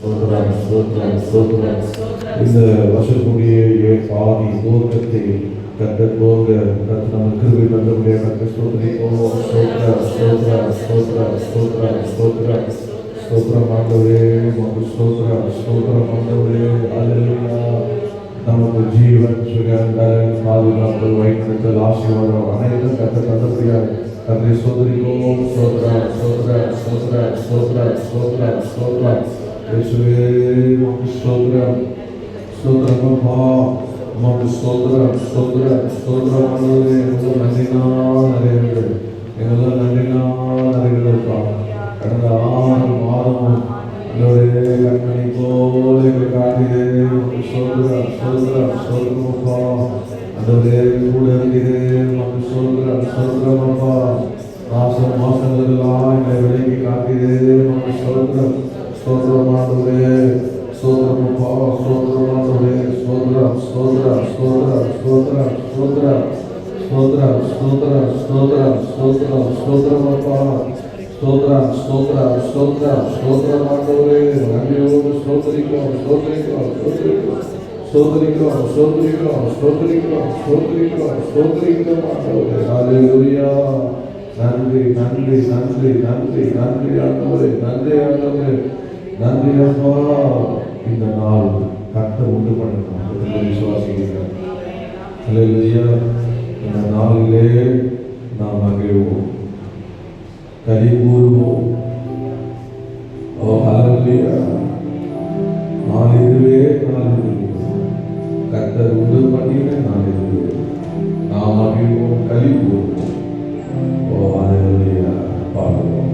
இந்த வருஷத்துடைய பாதி துவக்கத்தை கர்த்தர் போக கர்த்தர் நம்ம கிருபை தந்தபடியாக கர்த்தர் ஸ்தோத்திரிப்போம். ஸ்தோத்திரம் ஆண்டவரே, உமக்கு ஸ்தோத்திரம் ஆண்டவரே. அல்லேலூயா. நமக்கு ஜீவன், சுகம், பலன், பாதுகாப்பு, வைத்திருத்தல், ஆசீர்வாதம் அனைத்தும் கர்த்தர் தந்தபடியாக கர்த்தரை ஸ்தோத்திரிப்போம். ஸ்தோத்திரம் இயேசுவே, உமக்கு ஸ்தோத்திரம் அப்பா. உமக்கு ஸ்தோத்திரம் ஆண்டவரே. எங்களோட நன்றினால் நிறைவேறுப்பா. கடந்த 6 மாதம் ஆண்டவரே கண்மணி போல எங்களை காட்டினே. உமக்கு ஸ்தோத்திரம் அப்பா. ஆண்டவரே கூட இருந்தீரே. உமக்கு ஸ்தோத்திரம் அப்பா. மாசங்களெல்லாம் எங்களை விலகி காட்டினே. உமக்கு ஸ்தோத்திரம் ஆண்டவரே. ஸ்தோத்திரம் அப்பா. ஸ்தோத்திரம் ஆண்டவரே. ஸ்தோத்திரம் அப்பா. ஸ்தோத்திரம் ஆண்டவரே. நன்றியோடு ஸ்தோத்திரிக்கிறோம் ஆண்டவரே. ஹல்லேலூயா. நன்றி ஆண்டவரே. நன்றி அப்பா. இந்த நாள் கர்த்தர் உண்டு பண்ணணும் விசுவாசிக்கிறேன். ஹல்லேலூயா. இந்த நாளிலே நாம் மகிழ்வோம், கலி கூறுவோம். ஓ ஹல்லேலூயா. நாள் இதுவே கர்த்தர் உண்டு பண்ணின நாள் இதுவே. நாம் மகிழ்வோம், கலி கூறுவோம். ஓ ஹல்லேலூயா. பாடுவோம்.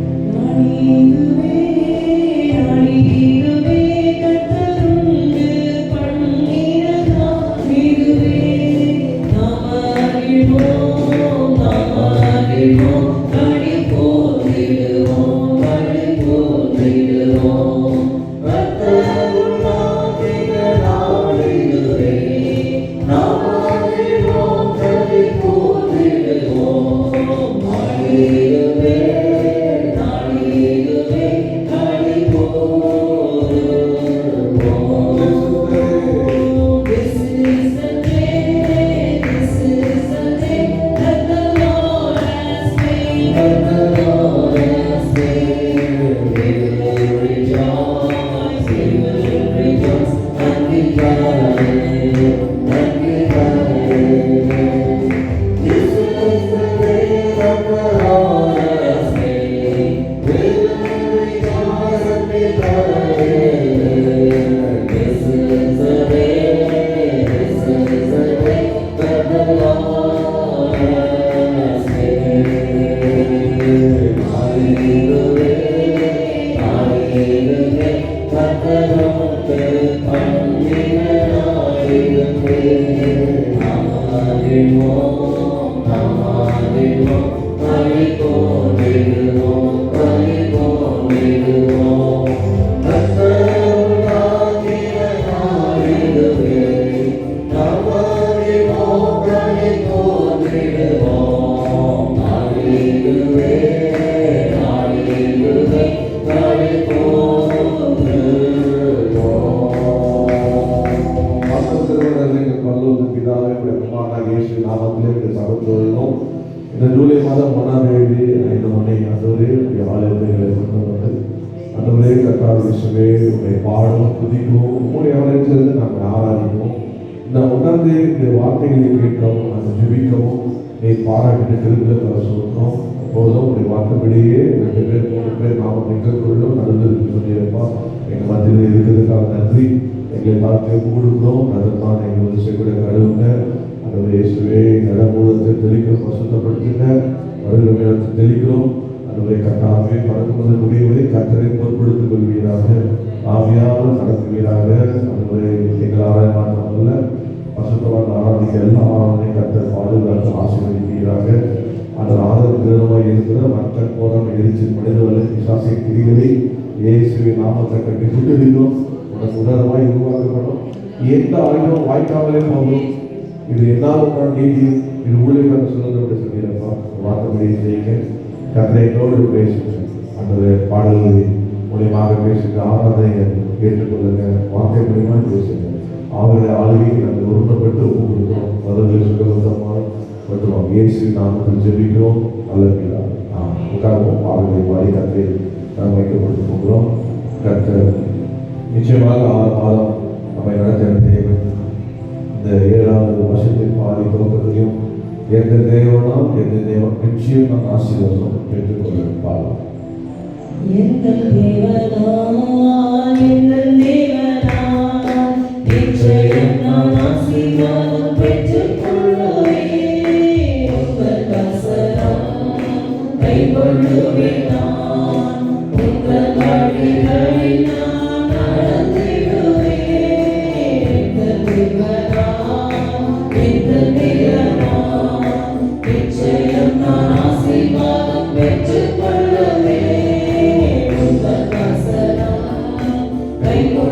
இந்த ஜூலை மாதம் 1ஆம் தேதி 5 மணி ஆண்டவரே ஆலயங்களை கொண்டு வந்து ஆண்டவரே கர்த்தாவே உங்களை பாடவும் துதிக்கவும் உங்களுடைய ஆலயத்திலிருந்து நாங்கள் ஆராதிப்போம். இந்த 1ஆம் தேதி வார்த்தைகளை கேட்கவும் நாங்கள் ஜெபிக்கவும் நீ பாராட்டின கிருபைகளை சொல்கிறோம். அப்போதும் உங்களுடைய வார்த்தைப்படியே 2 பேர் 3 பேர் நாம நிற்கக்குள்ளும் நடந்து சொல்லியிருப்பா. எங்கள் மத்தியில் இருக்கிறதுக்காக நன்றி. எங்களை பார்த்து கொடுக்கிறோம். அதற்கான எங்களுக்கு செய்ய கழுவுங்க. ஆண்டவரே இயேசுவே நடமூலத்தை தெளிக்கிறோம், பசுத்தப்படுத்துங்க. வருகிறவர்களுக்கு தெளிக்கிறோம். ஆண்டவரே கர்த்தாவே பறக்கும்போது முடிவுகளை கர்த்தரை பொறுப்படுத்திக் கொள்வீராக. ஆவியால் நடத்துவீராக. ஆண்டவரே எங்கள் ஆராய்ச்சி அல்ல பசுத்தவான் ஆராதிக்க எல்லா ஆராதனை கர்த்தர் பாதுகாத்து ஆசீர்வதிப்பீராக. அதில் ஆதரவு இருக்கிற மக்கள் போராட எரிச்சி மனிதர்களை விசாசை கிரிகளை இயேசுவின் நாமத்தை கட்டி சுட்டடிக்கும். உனக்கு உணர்வாய் உருவாக்கப்படும். எந்த ஆயுதம் வாய்க்காமலே போகும். இது என்னாலும் நீதி, இது ஊழியர்கள் சுதந்திரத்தை சொல்லியிருப்பா. வார்த்தையை செய்யுங்க. கர்த்தரோடு பேசுங்க. அந்த பாடல்களை மூலியமாக பேசுகிற ஆராதனை ஏற்றுக்கொள்ளுங்க, வார்த்தை மூலியமா பேசுங்க. அவருடைய ஆளுகையை நாங்கள் உருண்டப்பட்டு ஒப்புக்கொடுக்கிறோம். பதில்களை சுகபத்தமாக பற்றுவோம். இயேசு நாமத்தில் ஜெபிக்கிறோம். அல்லா உட்கார்வோம். அவர்களை பாடி கத்தை நாம் வைக்கப்பட்டு போகிறோம். கர்த்தர் நிச்சயமாக 6 மாதம் நம்மை நடத்த தேவன் இந்த 7வது வருஷத்தின் பாதி துவக்கத்திலையும் எந்த தேவனும் நிச்சயம் நாம் ஆசீர்வாதம் பெற்றுக்கொள்ள பாருங்கள். எங்கள் தேவனாய் எங்கள் தேவனாய் நிச்சயம் நான் ஆசீர்வாதம் பெற்றுக்கொள்ளுவேன். உங்கள் வசனம் கைக்கொள்ளுவேன். நான் உங்கள் வழிகளில் நான் நடந்திடுவேன். எங்கள் தேவனாய் எங்கள் தேவனாய் நிச்சயம் நான் ஆசீர்வாதம் பெற்றுக்கொள்ளுவேன். Thank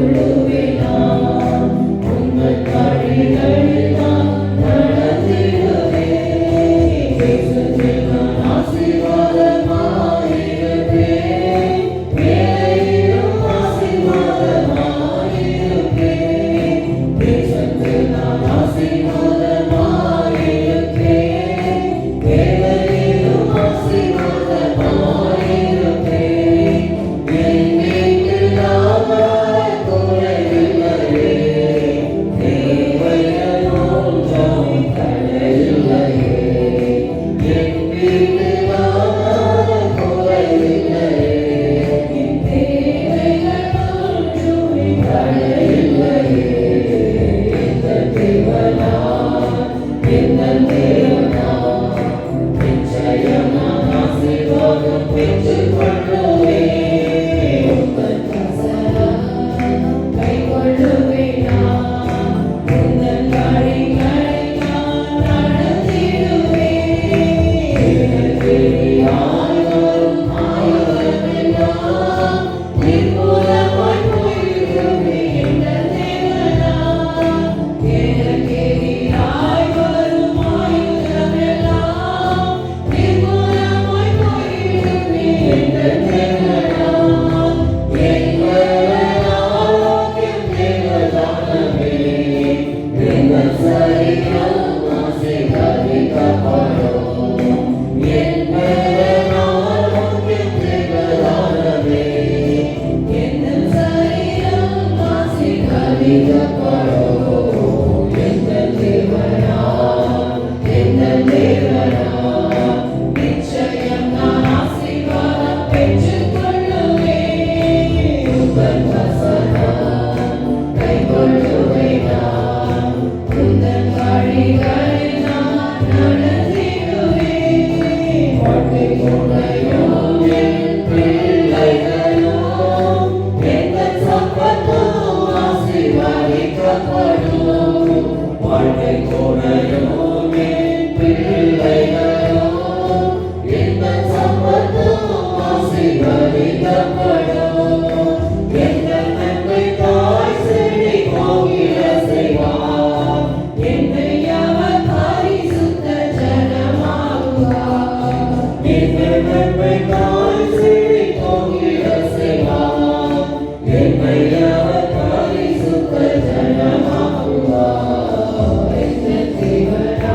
you.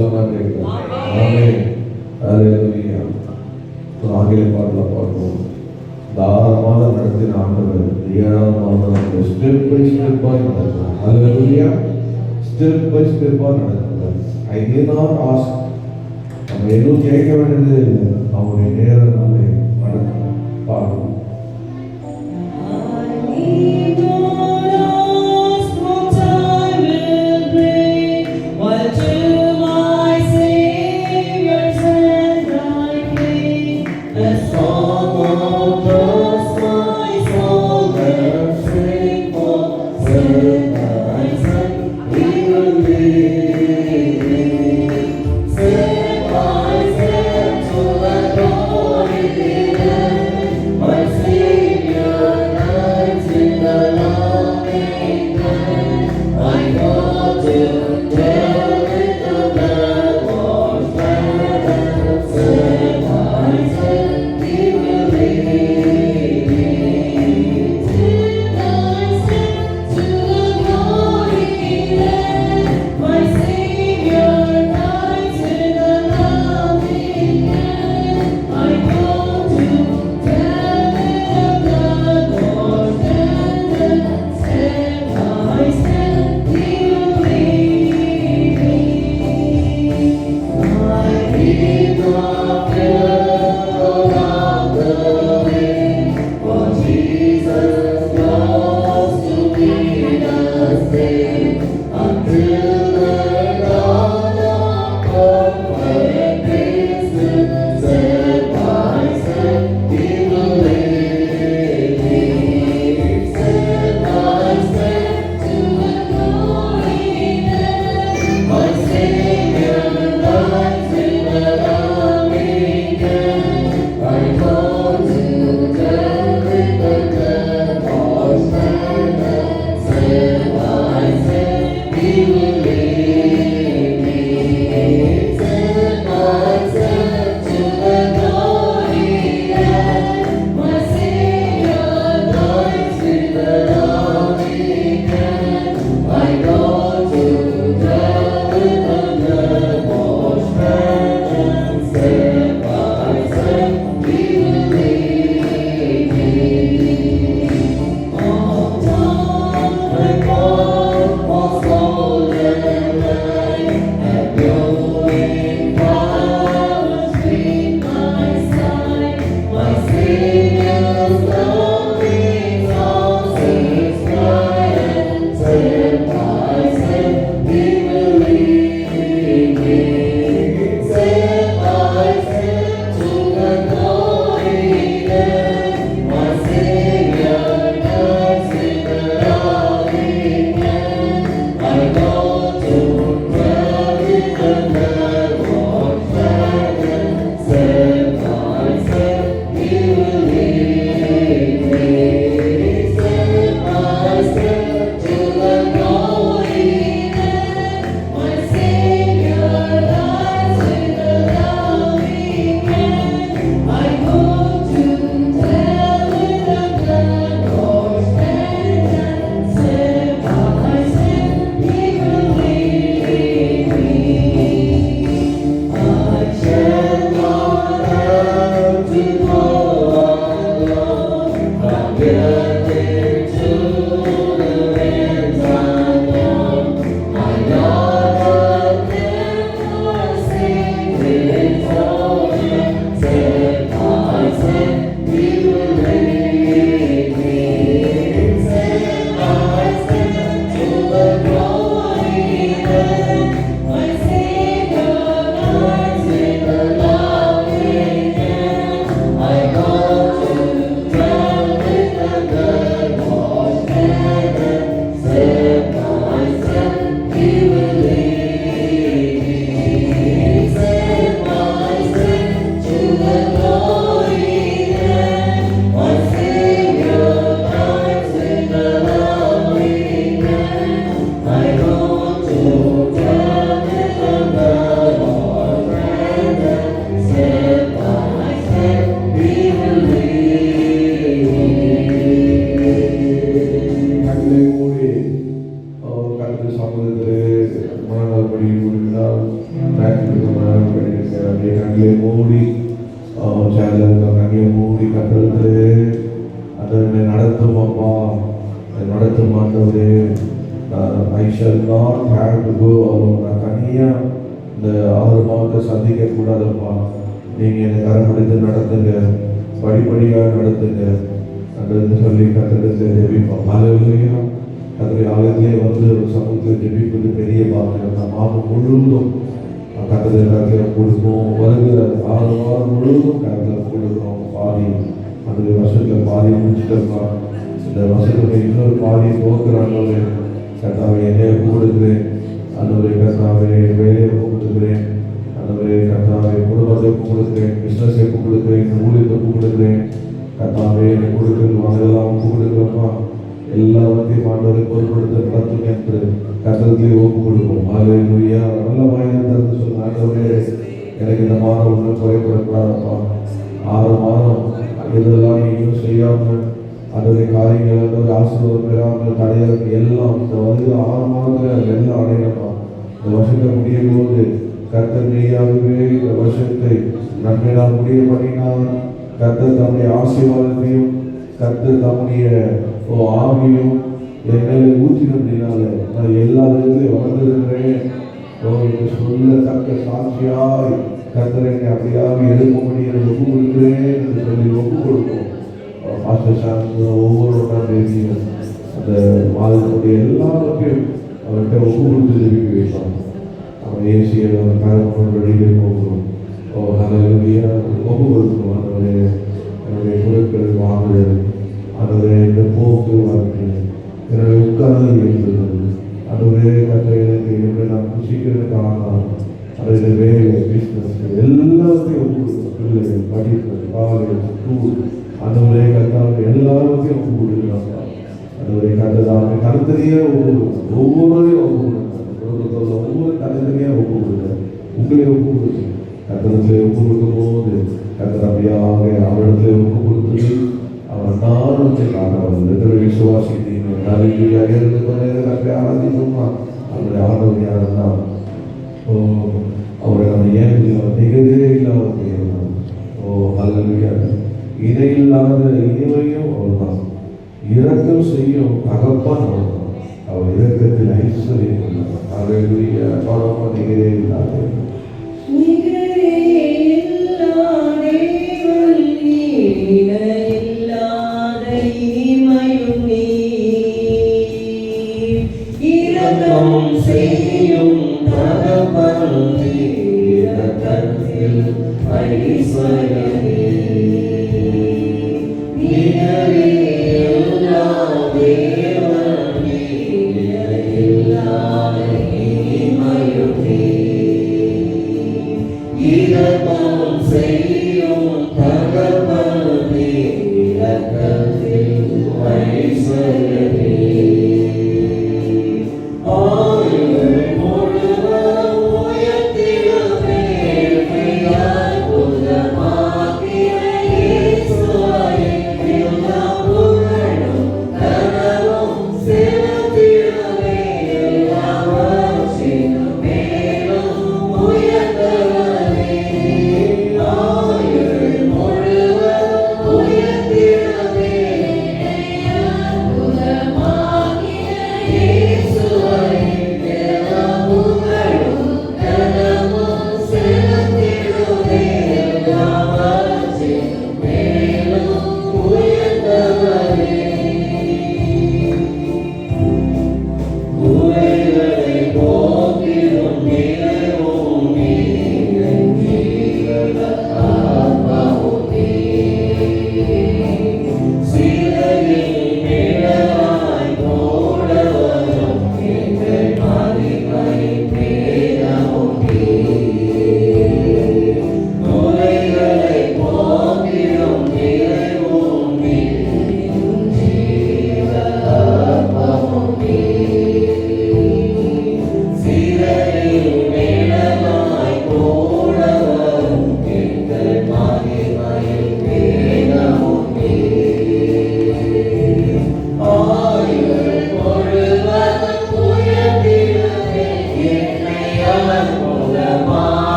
சொல்லலாம் கேட்கலாம். ஆமென். ஹalleluya. ஒரு ஆங்கில பாடல பாடுவோம். தாராளமாக நடத்தின ஆண்டவர் 7ஆம் மாதம் நமக்கு ஸ்டெப் பை ஸ்டெப்பாக நடத்துவார். ஹalleluya. ஸ்டெப் பை ஸ்டெப்பாக நடத்துவார். I need not ask. நம்ம எதுவும் கேட்க வேண்டியது இல்லை. அவருடைய நேரம் நம்மை நடத்தும். பாடுவோம். My கண்களை மூடி கண்களை மூடி கட்டளத்திலே அதை என்னை நடத்தும் அப்பா, நடத்தும் ஆண்டவரே. I shall not have to go alone. நான் தனியாக இந்த 6 மாதத்தை சந்திக்க கூடாதப்பா. நீங்கள் என்னை கரம்பிடித்து நடத்துங்க, படிப்படியாக நடத்துங்க என்று சொல்லி கத்திரத்தில் ஜெபிப்போம். ஹல்லேலூயா. கத்திரை ஆலயத்திலே வந்து ஒரு சமூகத்தில் ஜெபிப்பது பெரிய பாக்கியம். நம்ம மாதம் முழுவதும் கத்திரத்தில் கொடுப்போம். வருகிற 6 மாதம் முழுவதும் கத்திரத்தில் கொடுக்குறோம். பாதி அந்த வருஷத்தில் பாதி முடிச்சுட்டோம்னா இந்த வருஷத்துக்கு இன்னொரு பாதியை போக்குறாங்களே. கர்த்தாவே என்னை ஒப்புக்கொடுக்கிறேன். அந்தவரை கர்த்தாவே வேலையை ஒப்புக்கொடுக்கிறேன். அந்தவரை கர்த்தாவே குடும்பத்தை ஒப்புக்கொடுக்கிறேன். பிஸ்னஸை ஒப்புக்கொடுக்கிறேன். ஊழியத்தை ஒப்புக்கொடுக்கிறேன். கர்த்தாவே என்னை கொடுக்கணும் அதெல்லாம் ஒப்புக்கொடுக்கிறப்பா. எல்லாத்தையும் ஆண்டவரை பொருட்படுத்த நடத்துங்க என்று கர்த்தத்திலே ஒப்புக் கொடுப்போம். ஹல்லேலூயா. நல்ல வாயிலை திறந்து சொல்லுங்க, ஆண்டவரே எனக்கு இந்த மாதம் ஒன்றும் குறைபடக்கூடாதப்பா. 6 மாதம் இதெல்லாம் நீங்களும் செய்யாமல் அதோடைய காரியங்கள் அதோடைய ஆசீர்வாதம் பெறாமல் தடையாக எல்லாம் இந்த வந்து 6 மாதத்தில் எல்லாம் அடையப்பா. இந்த வருஷத்தை முடியும் போது கர்த்தர் மெய்யாகவே இந்த வருஷத்தை நன்மையாக முடிய பண்ணினார். கர்த்தர் தம்முடைய ஆசீர்வாதத்தையும் கர்த்தர் தம்முடைய ஆவியும் என் மேலே ஊற்றினதுனால நான் எல்லா விதத்திலையும் வளர்ந்திருக்கிறேன். சொல்ல தக்க சாட்சியாய் கர்த்தர் என்னை அப்படியாக எழுப்பும்படி எனக்கு ஒப்பு கொடுக்கிறேன் என்று சொல்லி ஒப்பு கொடுப்போம். மாஸ்டர் சாமி ஒவ்வொரு தேதியும் அந்த மாதத்துடைய எல்லாவற்றையும் அவர்கிட்ட ஒப்பு கொடுத்து ஜெபிக்க வைப்பாங்க. அவன் ஏசியை அவன் கரப்பொருள் வெளியே போகணும். ஹல்லேலூயா. ஒப்பு கொடுக்கணும். அதனுடைய என்னுடைய பொருட்கள் வாங்குதல், அதனுடைய இந்த போக்கு வாழ்க்கை, என்னுடைய உட்கார்ந்து இருந்தது, அதனுடைய கற்றைகளுக்கு எப்படி நான் புசிக்கிறதுக்கு ஆகலாம், அதில் வேலை பிஸ்னஸ் எல்லாத்தையும் ஒப்பு கொடுக்கணும். பிள்ளைகள் படிப்பு காலேஜ் ஸ்கூல் அதனுடைய கற்றாங்க எல்லாத்தையும் ஒப்பு கொடுக்குறாங்க. அதனுடைய கற்றதாங்க தனித்தனியே ஒப்பு கொடுக்கணும். ஒவ்வொருவரையும் ஒப்பு கொடுக்கணும். ஒவ்வொரு தனித்தனியாக ஒப்பு கொடுக்குறாங்க. உங்களே ஒப்பு கொடுக்கு கத்திரத்திலே ஒப்பு கொடுக்கும் போது கத்திர அப்படியாக அவரிடத்துல ஒப்பு கொடுத்தது அவர் நானத்தை காணவர் விசுவாசித்தீங்க. நலியாக இருந்து கற்றை ஆராதிக்குமா அவருடைய ஆண்டவர் யாருன்னா அவரை நம்ம ஏன் நிகழே இல்லாத செய்யலாம். ஹல்லேலூயா. இணையில்லாத இனிமையும் அவர்தான். இரக்கம் செய்யும் தகப்பான் அவர்தான். அவர் இரக்கத்தில் ஐஸ்வர்யம் உள்ளவர். ஹல்லேலூயா. பாடமா நிகழே இல்லாத முழுவதும்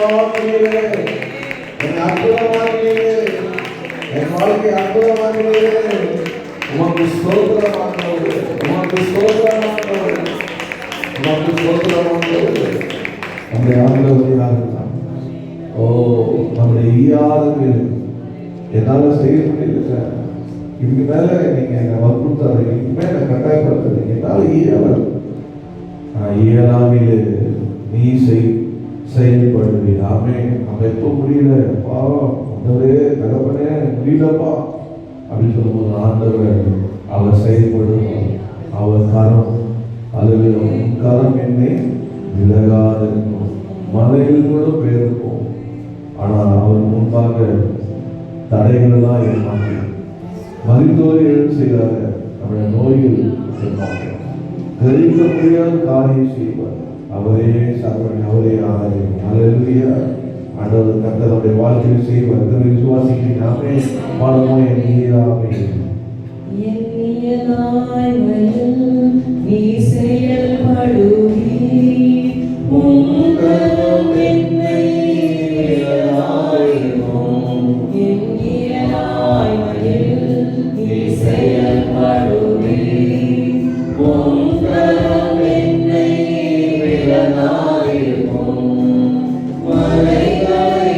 உருவாக்குவீரே, என்னை அற்புதமாக்குவீரே, என் வாழ்க்கை அற்புதமாக்குவீரே. உமக்கு ஸ்தோத்திரம் ஆண்டவரே, உமக்கு ஸ்தோத்திரம் ஆண்டவரே, உமக்கு ஸ்தோத்திரம் ஆண்டவரே. நம்முடைய ஆண்டவர் யாருதான்? ஓ, நம்முடைய ஈயாத என்னால செய்ய முடியல, இதுக்கு மேல நீங்க என்ன வற்புறுத்தாதீங்க, இதுக்கு மேல என்ன கட்டாயப்படுத்தாதீங்க, என்னால இயலாது. இயலாமையிலே நீ செயல்படுவீர். ஆமே. நம்ம எப்போ முடியல அப்பா, ஆண்டவரே தகப்பனே முடியலப்பா அப்படின்னு சொல்லும்போது ஆண்டவர் அவர் செயல்படுவார். அவர் கரம், அதில் உன் கரம் என்னை விலகாத இருக்கும், மலையில் கூட போயிருக்கும், ஆனால் அவர் முன்பாக தடைகள் எல்லாம் ஏமாற்றி மருத்துவரை எழுந்து செய்தார நம்முடைய நோயில் தெரிவிக்க முடியாத காரியம் செய்வார். அவரே சர்வன், அவரே ஆராயும். அல்லேலூயா. ஆண்டவர் கர்த்தருடைய வாழ்க்கையில் செய்வார். விசுவாசிக்கு நாமே பாடமோ எண்ணியாமே நீ செயல்படுவீ உங்கரும் என்னை நீ செயல்படுவீ உங்கரும் என்னை விலகாயிருக்கும் மலைகளை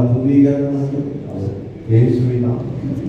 துதிகரம் இயேசுவின் நாமத்தில்